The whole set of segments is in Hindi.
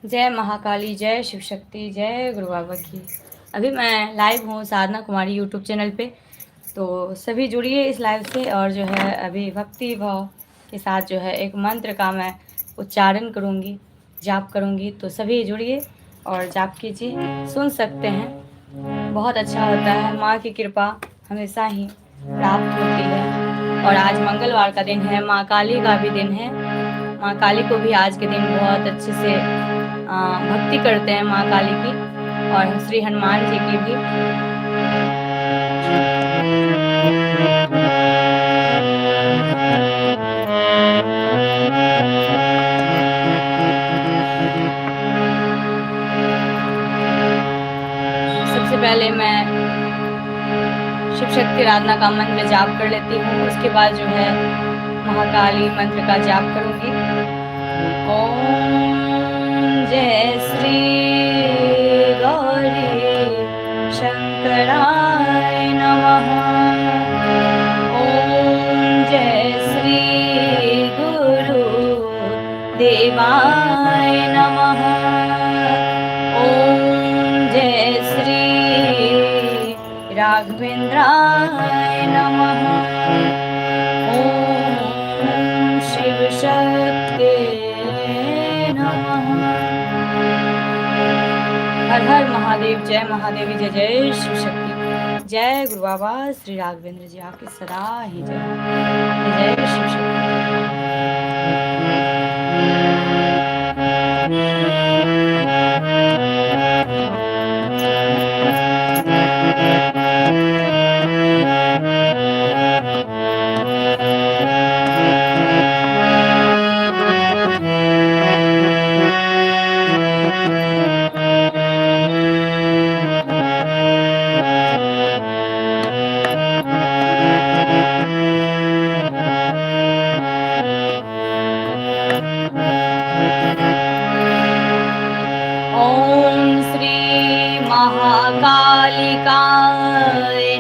जय महाकाली, जय शिव शक्ति, जय गुरु बाबा की। अभी मैं लाइव हूँ साधना कुमारी यूट्यूब चैनल पे, तो सभी जुड़िए इस लाइव से। और जो है अभी भक्ति भाव के साथ जो है एक मंत्र का मैं उच्चारण करूँगी, जाप करूँगी, तो सभी जुड़िए और जाप कीजिए। सुन सकते हैं, बहुत अच्छा होता है। माँ की कृपा हमेशा ही प्राप्त होती है। और आज मंगलवार का दिन है, माँ काली का भी दिन है। माँ काली को भी आज के दिन बहुत अच्छे से भक्ति करते हैं माँ काली की, और श्री हनुमान जी की भी। सबसे पहले मैं शिव शक्ति आराधना का मंत्र जाप कर लेती हूँ, उसके बाद जो है महाकाली मंत्र का जाप करूँगी। ओम जय श्री गौरी शंकराय नमः। ओम जय श्री गुरु देवाय नमः। ओम जय श्री राघवेंद्राय नमः। ओम शिव शक्ति नमः। हर हर महादेव, जय महादेवी, जय जय शिव शक्ति, जय गुरु बाबा श्री राघवेंद्र जी, आपकी सदा ही जय। जय जय शिव शक्ति। ओम श्री महाकालिकाय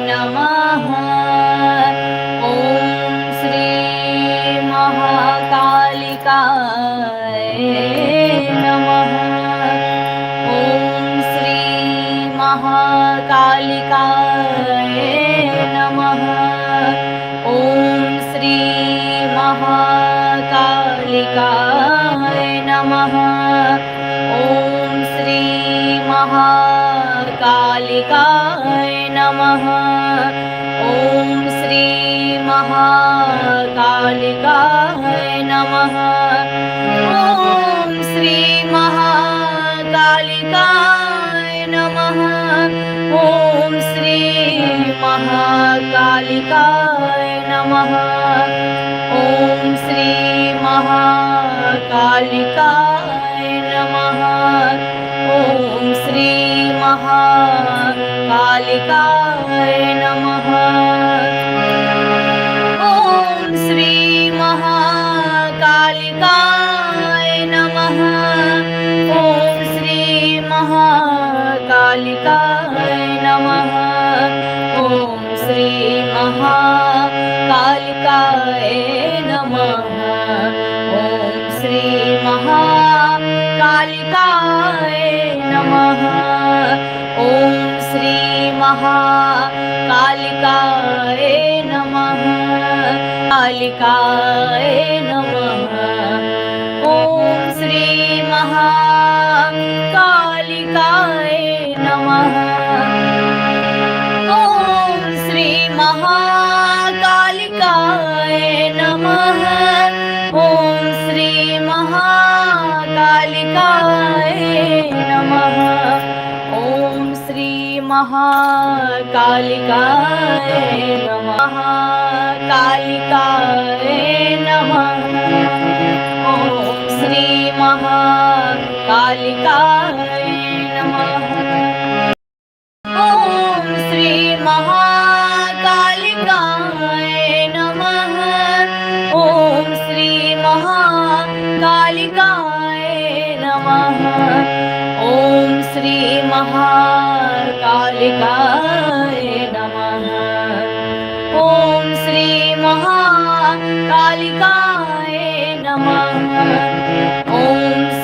नमः। ओम श्री महाकालिकाय नमः। ओम श्री महाकालिकाय नमः। ओम श्री महाकालिकाय नमः। ओम श्री महाकालिकाय नमः। ओम श्री महाकालिकाय नमः। ओम श्री महाकालिकाय नमः। ओम श्री महाकालिकाय नमः। ओम श्री महाकालिकाय नमः। ओम श्री महाकालिकाय नमः। ओम श्री महाकालिकाय नमः। ओम श्री महाकालिकाय नमः। ओम श्री महाकालिकाय नमः। ओम श्री महाकालिकाय नमः। ओम श्री महाकालिकाय नमः। कालिकाय नमः। ओम श्री महाकालिकाय नमः। ओम श्री महाकालिकाय नमः। ओम श्री महाकालिकाय नमः। ओम श्री महाकालिकाय नमः। कालिकाय नमः। ओम श्री महाकालिकाय नमः। ओम श्री महाकालिकाय नमः। ओम श्री महाकालिकाय नमः। ओम श्री महाकालिकाय नमः। ओम श्री महाकालिकाय नमः। ओम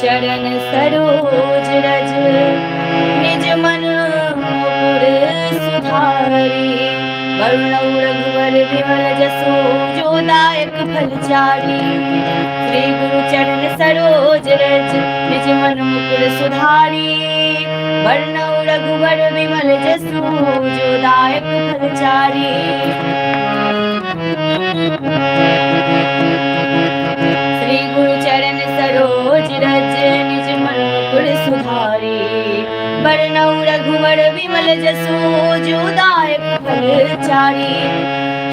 चरण सरोज रज निज मन मुकुर सुधारी। वरुण रघुवर विमल जसो जो दायक फलचारी। श्री गुरु चरण सरोज रज निज मन मुकुर सुधारी। वरुण रघुवर विमल जसो जो दायक फलचारी। श्री गुरु चरण सरोज रज निज मन मुकुर सुधारी। वरुण रघुवर विमल जसो जो दायक फलचारी।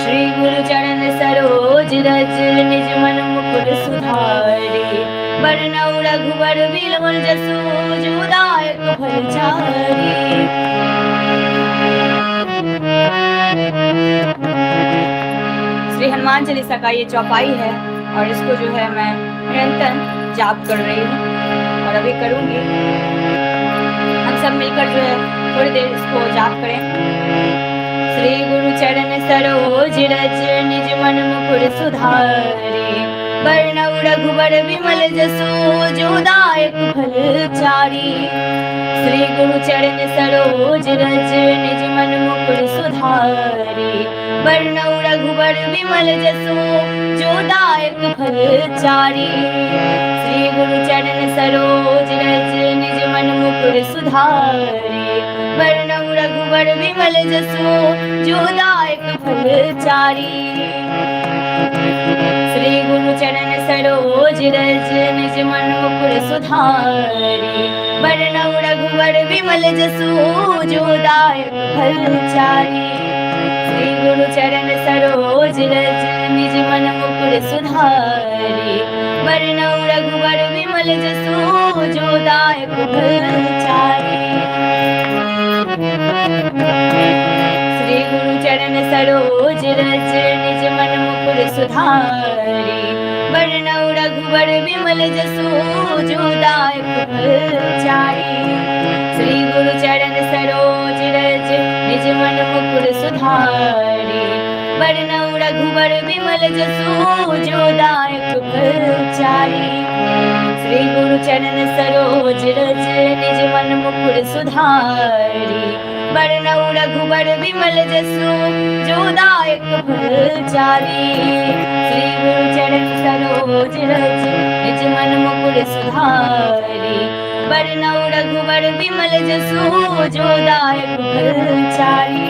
श्री गुरु चरण सरोज रज निज मन मुकुर सुधारी। वरुण रघुवर विमल जसो जो दायक फलचारी। श्री हनुमान चालीसा का ये चौपाई है और इसको जो है मैं निरंतर जाप कर रही हूँ और अभी करूँगी। हम सब मिलकर जो है थोड़ी देर इसको जाप करें। श्री गुरु चरण सरोज रज निज मन मुकुर सुधारी। वरुण रघुवर विमल जसो जो दायक फलचारी। श्री गुरु चरण सरोज रज निज मन मुकुर सुधारी। वरुण रघुवर विमल जसो जो दायक फलचारी। श्री गुरु चरण सरोज रज निज मन मुकुर सुधारी। वरुण रघुवर विमल जसो जो दायक फलचारी। श्री गुरु चरण सरोज रज निज मन मुकुर सुधारी। वरुण रघुवर विमल जसो जो दायक फलचारी। श्री गुरु चरण सरोज रज निज मन मुकुर सुधारी। वरुण रघुवर विमल जसो जो दायक फलचारी। श्री गुरु चरण सरोज रज निज मन मुकुर सुधारी। वरुण रघुवर विमल जसो जो दायक फलचारी। श्री गुरु चरण सरोज रज निज मन मुकुर सुधारी। वरुण रघुवर विमल जसो जो दायक फलचारी। श्री गुरु चरण सरोज रज निज मन मुकुर सुधारी। वरुण रघुवर विमल जसो जो दायक फलचारी। श्री गुरु चरण सरोज रज निज मन मुकुर सुधारी। वरुण रघुवर विमल जसो जो दायक फलचारी।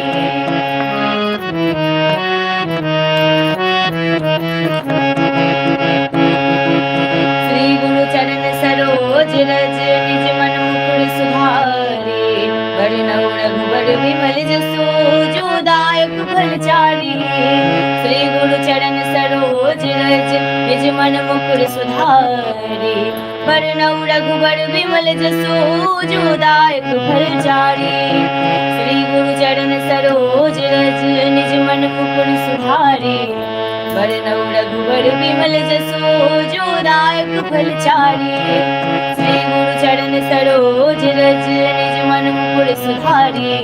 श्री गुरु चरण सरोज रज निज मन मुकुर सुधारी। वरुण रघुवर विमल जसो जो दायक फलचारी। श्री गुरु चरण सरोज रज निज मन मुकुर सुधारी। वरुण रघुवर विमल जसो जो दायक फलचारी। श्री गुरु चरण सरोज रज निज मन मुकुर सुधारी। वरुण रघुवर विमल जसो जो दायक फलचारी। श्री गुरु चरण सरोज रज निज मन मुकुर सुधारी।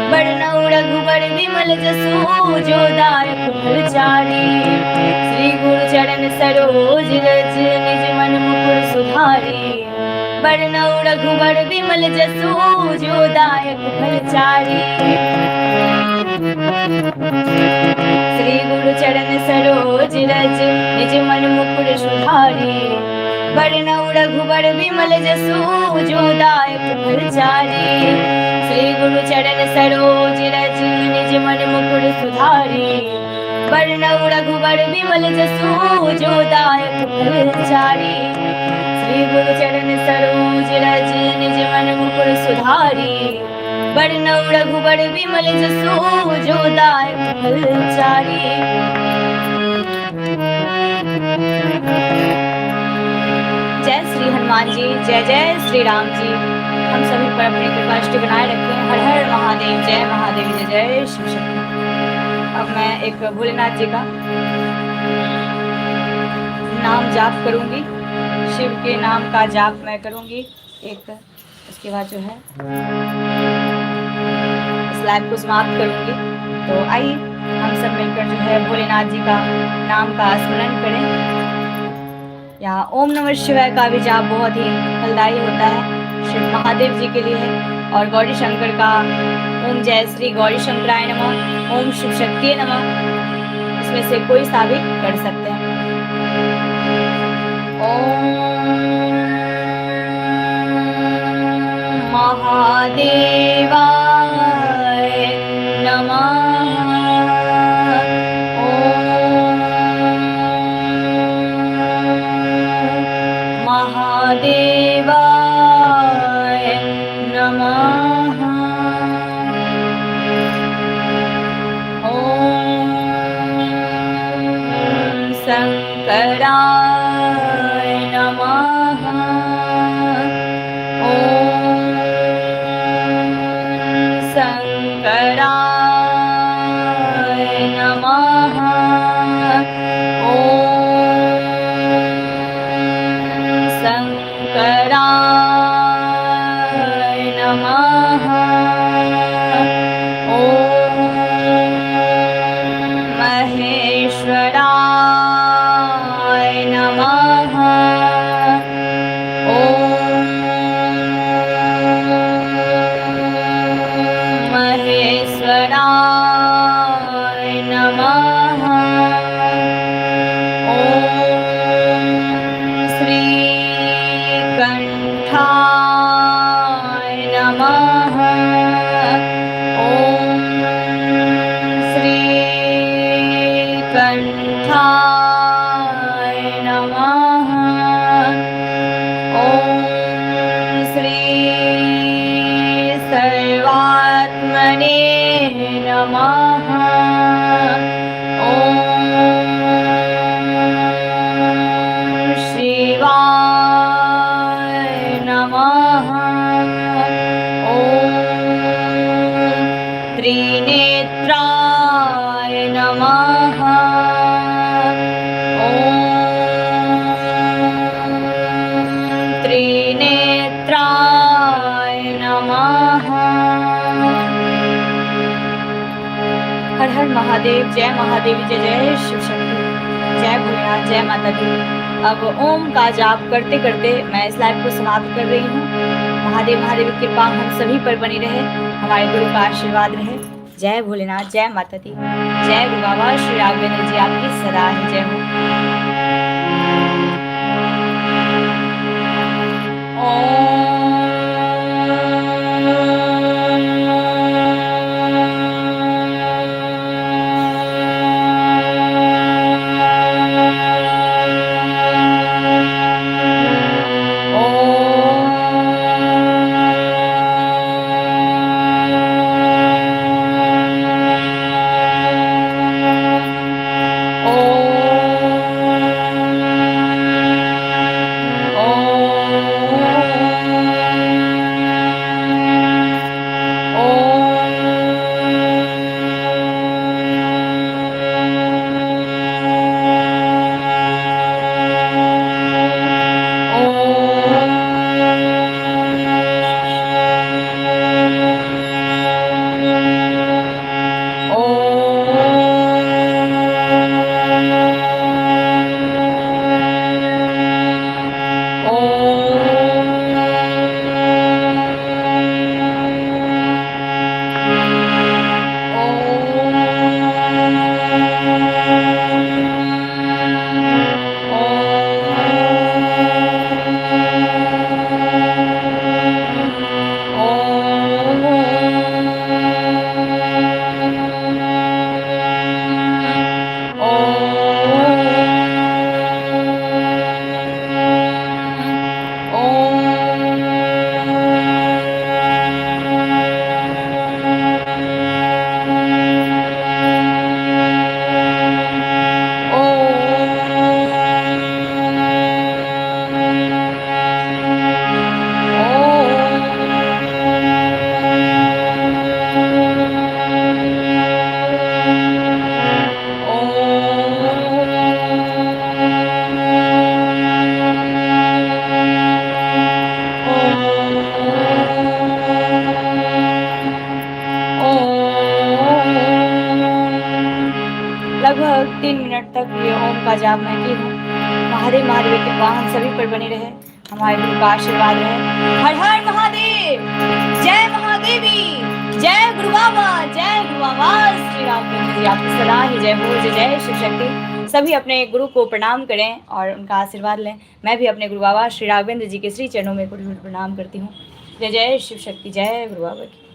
वरुण रघुवर विमल जसो जो दायक फलचारी। श्री गुरु चरण सरोज रज निज मन मुकुर सुधारी। वरुण रघुवर विमल जसो जो दायक फलचारी। श्री गुरु चरण सरोज रज निज मन मुकुर सुधारी। वरुण रघुवर विमल जसो जो दायक फलचारी। श्री गुरु चरण सरोज रज निज मन मुकुर सुधारी। वरुण रघुवर विमल जसो जो दायक फलचारी। श्री गुरु चरण सरोज रज निज मन मुकुर सुधारी। वरुण रघुवर विमल जसो जो दायक फलचारी। जय श्री हनुमान जी, जय जय श्री राम जी। हम सभी पर अपनी कृपा दृष्टि बनाए रखें। हर हर महादेव, जय महादेव, जय जय शिव शक्ति। अब मैं एक भोलेनाथ जी का नाम जाप करूंगी। शिव के नाम का जाप मैं करूंगी एक, उसके बाद जो है इस लाइव को समाप्त करूंगी। तो आइए हम सब मिलकर जो है भोलेनाथ जी का नाम का स्मरण करें। यहाँ ओम नमः शिवाय का भी जाप बहुत ही फलदायी होता है, शिव महादेव जी के लिए है। और गौरी शंकर का ओम जय श्री गौरी शंकराय नमः, ओम शिव शक्ति नमः, इसमें से कोई सा भी कर सकते हैं। ओम महादेवाय नमः। ओम महादेवाय नमः। ओम शंकराय नमः। ओम शंकराय नमः। ओम शंकराय नमः। ओम महेश्वराय नमः। ओम महेश्वराय नमः। ओम श्रीकंठाय नमः। ओम श्रीकंठाय नमः। ओम श्री सर्वात्मने नमः। ओम शिवाय नमः। ओम त्रिनेत्राय नमः। ओम त्रिनेत्राय नमः। हर हर महादेव, जय महादेव, जय जय शिव शक्ति, जय भोलेनाथ, जय माता दी। अब ओम का जाप करते करते मैं इस लाइव को समाप्त कर रही हूँ। महादेव महादेव की कृपा हम सभी पर बनी रहे, हमारे गुरु का आशीर्वाद रहे। जय भोलेनाथ, जय माता दी, जय गुरु बाबा श्री राघवेंद्र जी, आपकी सदा ही जय हो। लगभग 3 मिनट तक ये ओम का जाप मैं की हूँ। महादेव महादेव की कृपा हम सभी पर बनी रहे, हमारे गुरु का आशीर्वाद रहे। हर हर महादेव, जय महादेवी, जय गुरु बाबा, जय गुरु बाबा श्री राघवेंद्र जी। आपकी सदा ही जय हो, जय जय शिव शक्ति। सभी अपने गुरु को प्रणाम करें और उनका आशीर्वाद लें। मैं भी अपने गुरु बाबा श्री राघवेंद्र जी के श्री चरणों में कोटि कोटि प्रणाम करती हूँ। जय जय शिव शक्ति, जय गुरु बाबा की।